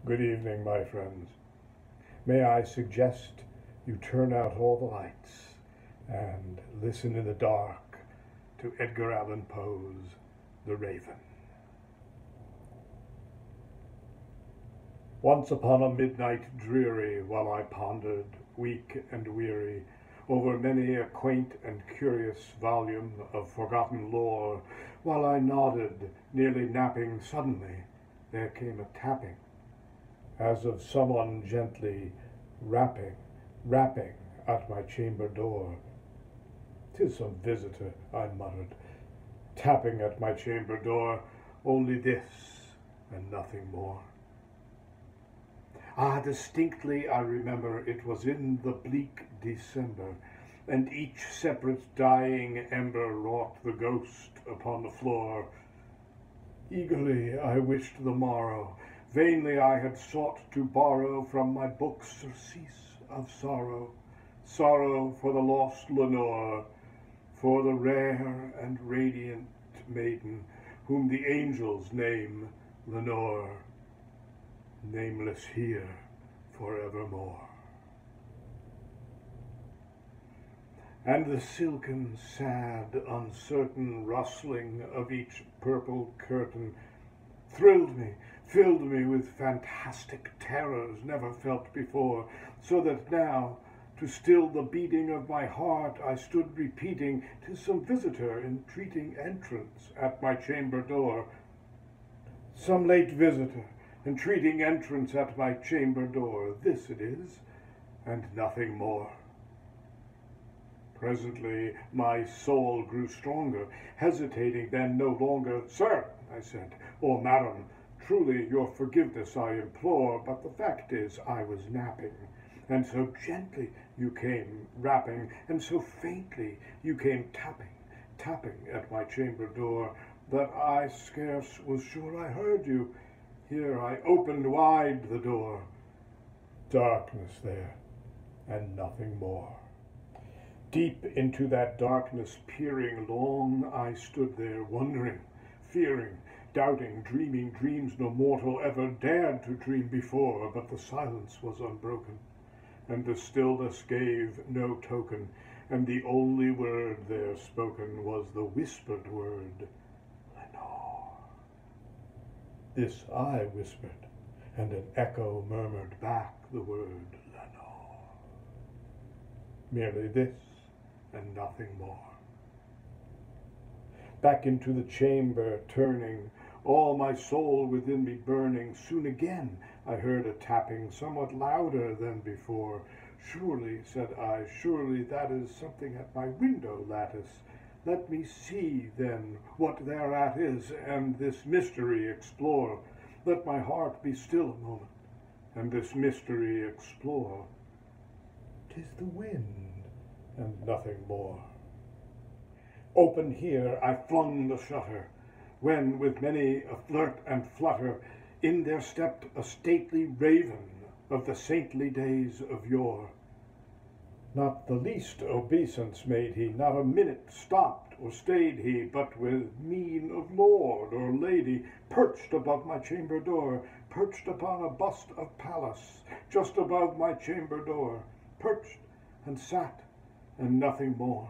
Good evening, my friends. May I suggest you turn out all the lights and listen in the dark to Edgar Allan Poe's The Raven. Once upon a midnight dreary, while I pondered, weak and weary, over many a quaint and curious volume of forgotten lore, while I nodded, nearly napping, suddenly there came a tapping, as of someone gently rapping at my chamber door. "'Tis some visitor," I muttered, tapping at my chamber door, only this and nothing more. Distinctly I remember it was in the bleak December, and each separate dying ember wrought the ghost upon the floor. Eagerly I wished the morrow, vainly I had sought to borrow from my books surcease of sorrow, sorrow for the lost Lenore, for the rare and radiant maiden whom the angels name Lenore, nameless here forevermore. And the silken, sad, uncertain rustling of each purple curtain thrilled me, filled me with fantastic terrors never felt before, so that now, to still the beating of my heart, I stood repeating, "'Tis some visitor entreating entrance at my chamber door." Some late visitor entreating entrance at my chamber door, this it is, and nothing more. Presently my soul grew stronger, hesitating then no longer. "Sir," I said, "or madam, truly your forgiveness I implore, but the fact is I was napping, and so gently you came rapping, and so faintly you came tapping at my chamber door, that I scarce was sure I heard you. Here I opened wide the door. Darkness there, and nothing more. Deep into that darkness peering, long I stood there, wondering, fearing, doubting, dreaming dreams no mortal ever dared to dream before, but the silence was unbroken, and the stillness gave no token, and the only word there spoken was the whispered word, "Lenore." This I whispered, and an echo murmured back the word, "Lenore." Merely this, and nothing more. Back into the chamber turning, all my soul within me burning, soon again I heard a tapping somewhat louder than before. "Surely," said I, "surely that is something at my window lattice. Let me see, then, what thereat is, and this mystery explore. Let my heart be still a moment, and this mystery explore. 'Tis the wind, and nothing more." Open here I flung the shutter, when with many a flirt and flutter in there stepped a stately raven of the saintly days of yore. Not the least obeisance made he, not a minute stopped or stayed he, but with mien of lord or lady perched above my chamber door, perched upon a bust of Pallas just above my chamber door, perched and sat, and nothing more.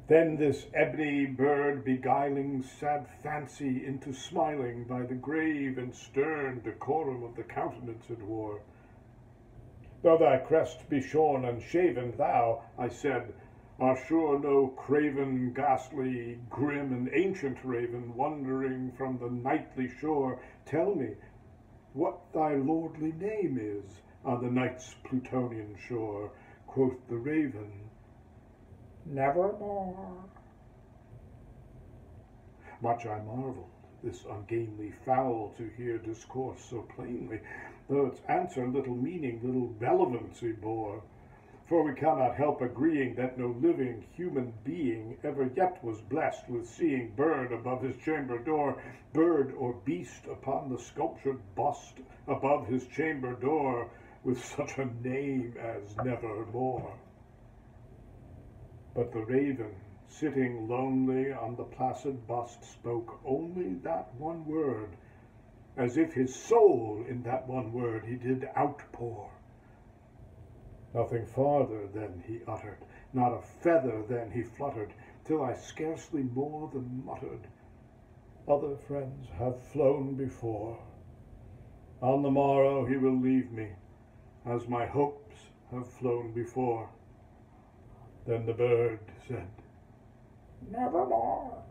Then this ebony bird beguiling sad fancy into smiling by the grave and stern decorum of the countenance it wore. "Though thy crest be shorn and shaven, thou," I said, "art sure no craven, ghastly, grim, and ancient raven, wandering from the nightly shore. Tell me what thy lordly name is on the night's Plutonian shore." Quoth the raven, "Nevermore." Much I marveled, this ungainly fowl to hear discourse so plainly, though its answer little meaning, little relevancy bore. For we cannot help agreeing that no living human being ever yet was blessed with seeing bird above his chamber door, bird or beast upon the sculptured bust above his chamber door, with such a name as Nevermore. But the raven, sitting lonely on the placid bust, spoke only that one word, as if his soul in that one word he did outpour. Nothing farther then he uttered, not a feather then he fluttered, till I scarcely more than muttered, other friends have flown before. On the morrow he will leave me, as my hopes have flown before. Then the bird said, nevermore.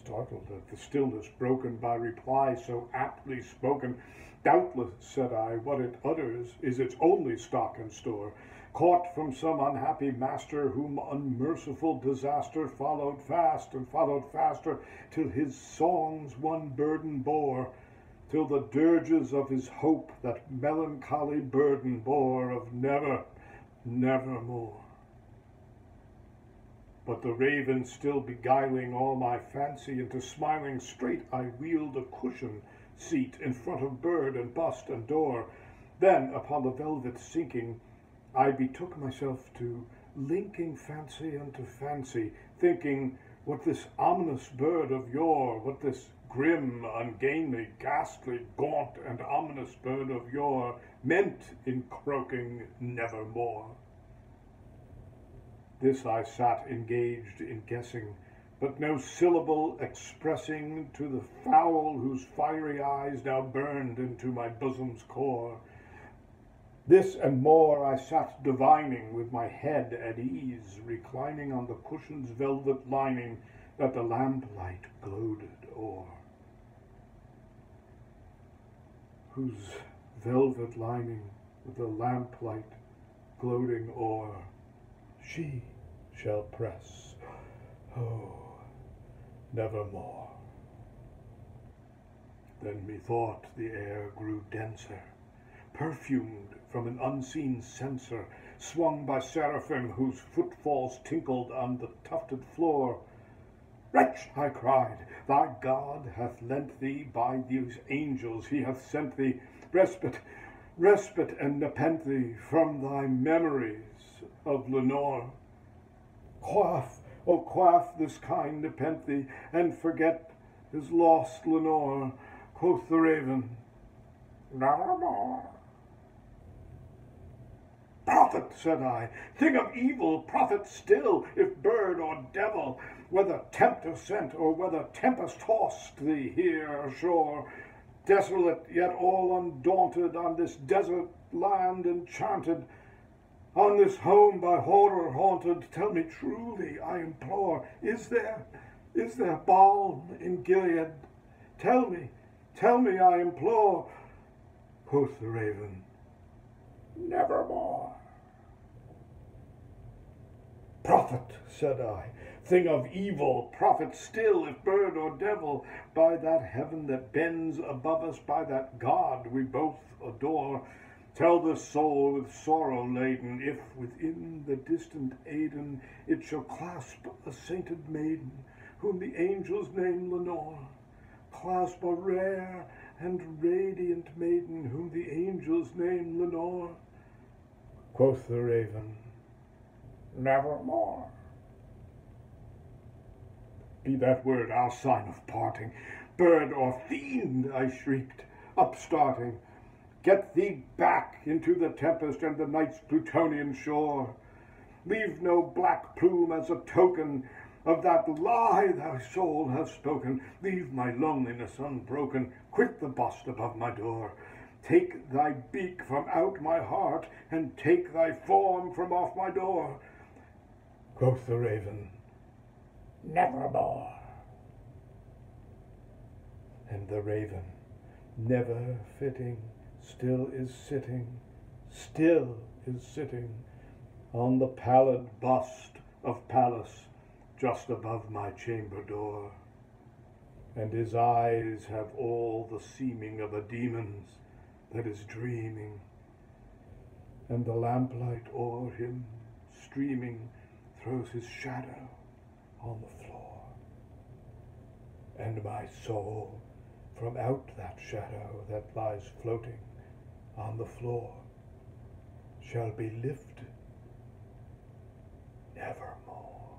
Startled at the stillness broken by reply so aptly spoken, doubtless, said I, what it utters is its only stock and store, caught from some unhappy master, whom unmerciful disaster followed fast and followed faster, till his songs one burden bore, till the dirges of his hope that melancholy burden bore of never, nevermore. But the raven still beguiling all my fancy into smiling, straight I wheeled a cushion seat in front of bird and bust and door. Then upon the velvet sinking, I betook myself to linking fancy unto fancy, thinking what this ominous bird of yore, what this grim, ungainly, ghastly, gaunt, and ominous bird of yore meant in croaking nevermore. This I sat engaged in guessing, but no syllable expressing to the fowl whose fiery eyes now burned into my bosom's core. This and more I sat divining, with my head at ease, reclining on the cushion's velvet lining that the lamplight gloated o'er. Whose velvet lining with the lamplight gloating o'er she shall press, oh, nevermore. Then methought the air grew denser, perfumed from an unseen censer, swung by seraphim whose footfalls tinkled on the tufted floor. Wretch, I cried, thy God hath lent thee by these angels, he hath sent thee respite and nepenthe from thy memories of Lenore. Quaff, oh quaff this kind nepenthe, and forget his lost Lenore. Quoth the raven, nevermore. Prophet, said I, thing of evil, prophet still, if bird or devil, whether tempter sent or whether tempest tossed thee here ashore, desolate yet all undaunted, on this desert land enchanted, on this home by horror haunted, tell me truly, I implore, is there balm in Gilead? Tell me, I implore. Quoth the raven, nevermore. Prophet, said I, thing of evil, prophet still, if bird or devil, by that heaven that bends above us, by that God we both adore, tell the soul with sorrow laden, if within the distant Aidenn it shall clasp a sainted maiden, whom the angels name Lenore, clasp a rare and radiant maiden, whom the angels name Lenore. Quoth the raven, nevermore. Be that word our sign of parting, bird or fiend, I shrieked, upstarting. Get thee back into the tempest and the night's Plutonian shore. Leave no black plume as a token of that lie thy soul has spoken. Leave my loneliness unbroken. Quit the bust above my door. Take thy beak from out my heart, and take thy form from off my door. Quoth the raven, nevermore. And the raven, never fitting, still is sitting on the pallid bust of Pallas just above my chamber door. And his eyes have all the seeming of a demon's that is dreaming, and the lamplight o'er him streaming throws his shadow on the floor. And my soul from out that shadow that lies floating on the floor shall be lifted nevermore.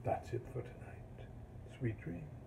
That's it for tonight. Sweet dreams.